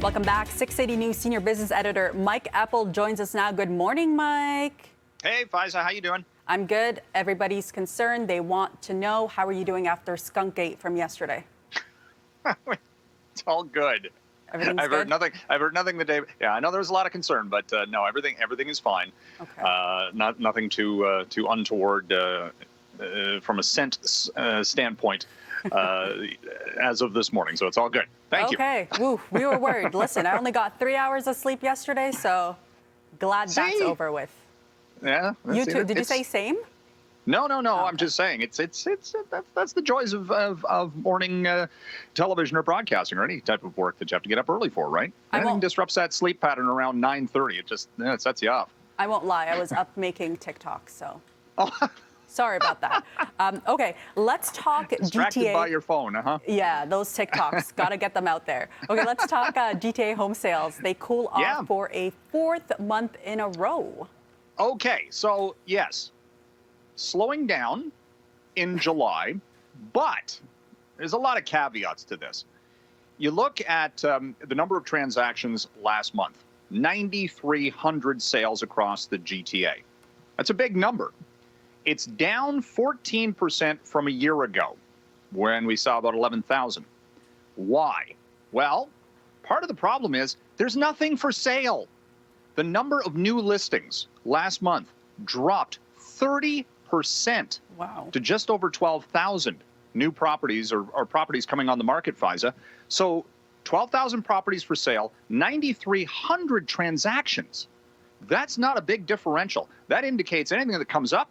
Welcome back. 680 News Senior Business Editor Mike Eppel joins us now. Good morning, Mike. Hey, Faiza, how you doing? I'm good. Everybody's concerned. They want to know, how are you doing after Skunkgate from yesterday? It's all good. Everything's I've good? heard nothing. I've heard nothing the day. Yeah, I know there was a lot of concern, but no, everything is fine. Okay. Nothing too untoward from a scent standpoint as of this morning. So it's all good. Thank you. Okay. Woo, we were worried. Listen, I only got 3 hours of sleep yesterday, so glad that's over with. Yeah. You too. Did you say same? No. Oh, I'm just saying that's the joys of morning television or broadcasting or any type of work that you have to get up early for, right? Anything disrupts that sleep pattern around 9:30. It sets you off. I won't lie. I was up making TikToks, so. Oh. Sorry about that. Okay, let's talk Distracted GTA. by your phone, huh? Yeah, those TikToks. Got to get them out there. Okay, let's talk GTA home sales. They cool off for a 4th month in a row. Okay, so yes, slowing down in July, but there's a lot of caveats to this. You look at the number of transactions last month, 9,300 sales across the GTA. That's a big number. It's down 14% from a year ago when we saw about 11,000. Why? Well, part of the problem is there's nothing for sale. The number of new listings last month dropped 30% to just over 12,000 new properties or properties coming on the market, Faiza. So 12,000 properties for sale, 9,300 transactions. That's not a big differential. That indicates anything that comes up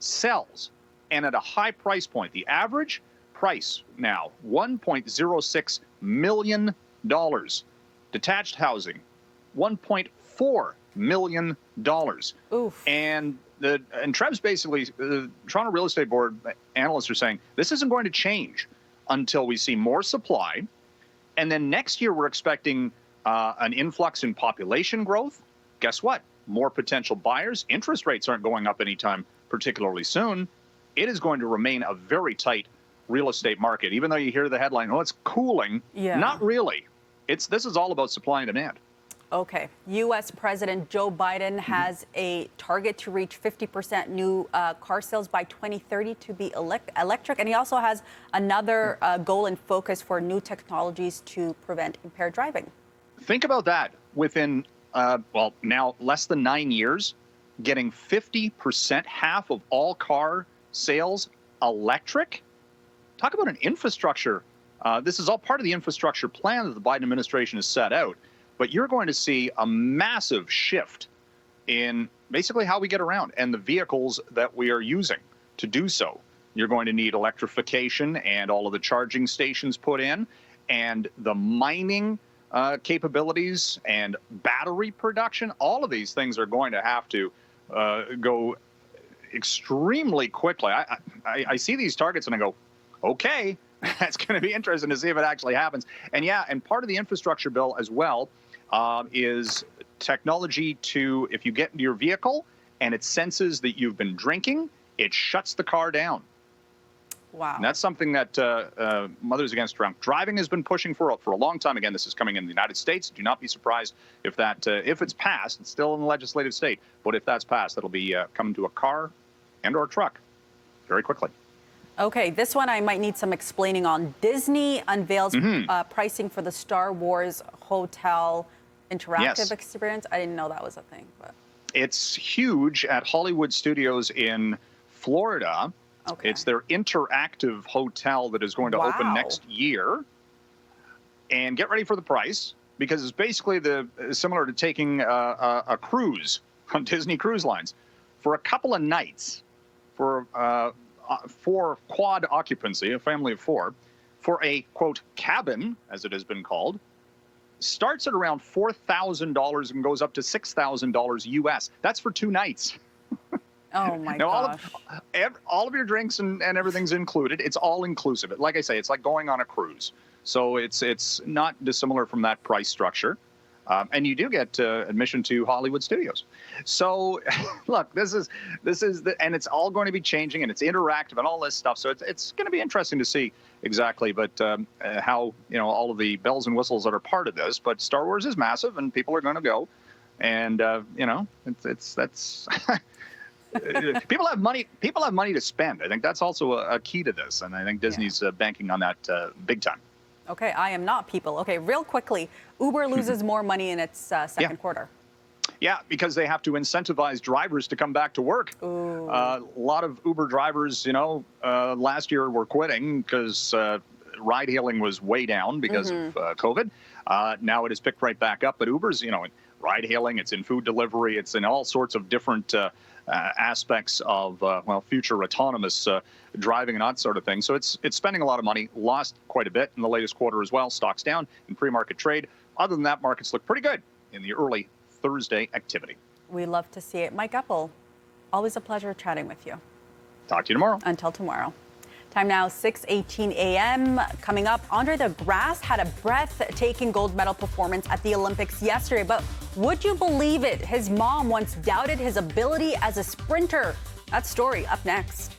sells, and at a high price point. The average price now, $1.06 million. Detached housing, $1.4 million. Oof. And Trev's basically, the Toronto Real Estate Board analysts are saying this isn't going to change until we see more supply. And then next year we're expecting an influx in population growth. Guess what? More potential buyers. Interest rates aren't going up anytime particularly soon. It is going to remain a very tight real estate market. Even though you hear the headline, oh, it's cooling. Yeah. Not really. This is all about supply and demand. Okay. U.S. President Joe Biden has a target to reach 50% new car sales by 2030 to be electric. And he also has another goal and focus for new technologies to prevent impaired driving. Think about that. Within, now less than 9 years, getting 50%, half of all car sales electric. Talk about an infrastructure. This is all part of the infrastructure plan that the Biden administration has set out. But you're going to see a massive shift in basically how we get around and the vehicles that we are using to do so. You're going to need electrification and all of the charging stations put in, and the mining capabilities and battery production. All of these things are going to have to go extremely quickly. I see these targets and I go, okay, that's going to be interesting to see if it actually happens. And yeah, and part of the infrastructure bill as well is technology to, if you get into your vehicle and it senses that you've been drinking, it shuts the car down. Wow. And that's something that Mothers Against Drunk Driving has been pushing for a long time. Again, this is coming in the United States. Do not be surprised if if it's passed. It's still in the legislative state, but if that's passed, that'll be coming to a car and or a truck very quickly. Okay, this one I might need some explaining on. Disney unveils pricing for the Star Wars Hotel interactive experience. I didn't know that was a thing, but it's huge at Hollywood Studios in Florida. Okay. It's their interactive hotel that is going to open next year. And get ready for the price, because it's basically similar to taking a cruise on Disney Cruise Lines for a couple of nights for quad occupancy, a family of 4, for a, quote, cabin, as it has been called, starts at around $4,000 and goes up to $6,000 US. That's for 2 nights. Oh my now, gosh. all of your drinks and everything's included. It's all inclusive. Like I say, it's like going on a cruise. So it's not dissimilar from that price structure. And you do get admission to Hollywood studios. So, look, this is and it's all going to be changing, and it's interactive and all this stuff. So it's going to be interesting to see exactly, but how all of the bells and whistles that are part of this. But Star Wars is massive, and people are going to go, and that's. People have money. People have money to spend. I think that's also a key to this, and I think Disney's banking on that big time. Okay, I am not people. Okay, real quickly, Uber loses more money in its second quarter. Yeah, because they have to incentivize drivers to come back to work. A lot of Uber drivers, last year were quitting because ride hailing was way down because of COVID. Now it has picked right back up. But Uber's, in ride hailing, it's in food delivery, it's in all sorts of different aspects of future autonomous driving and that sort of thing. So it's spending a lot of money, lost quite a bit in the latest quarter as well. Stocks down in pre-market trade. Other than that, markets look pretty good in the early Thursday activity. We love to see it. Mike Eppel, always a pleasure chatting with you. Talk to you tomorrow. Until tomorrow. Time now, 6:18 a.m. Coming up, Andre the Grass had a breathtaking gold medal performance at the Olympics yesterday. But would you believe it? His mom once doubted his ability as a sprinter. That story up next.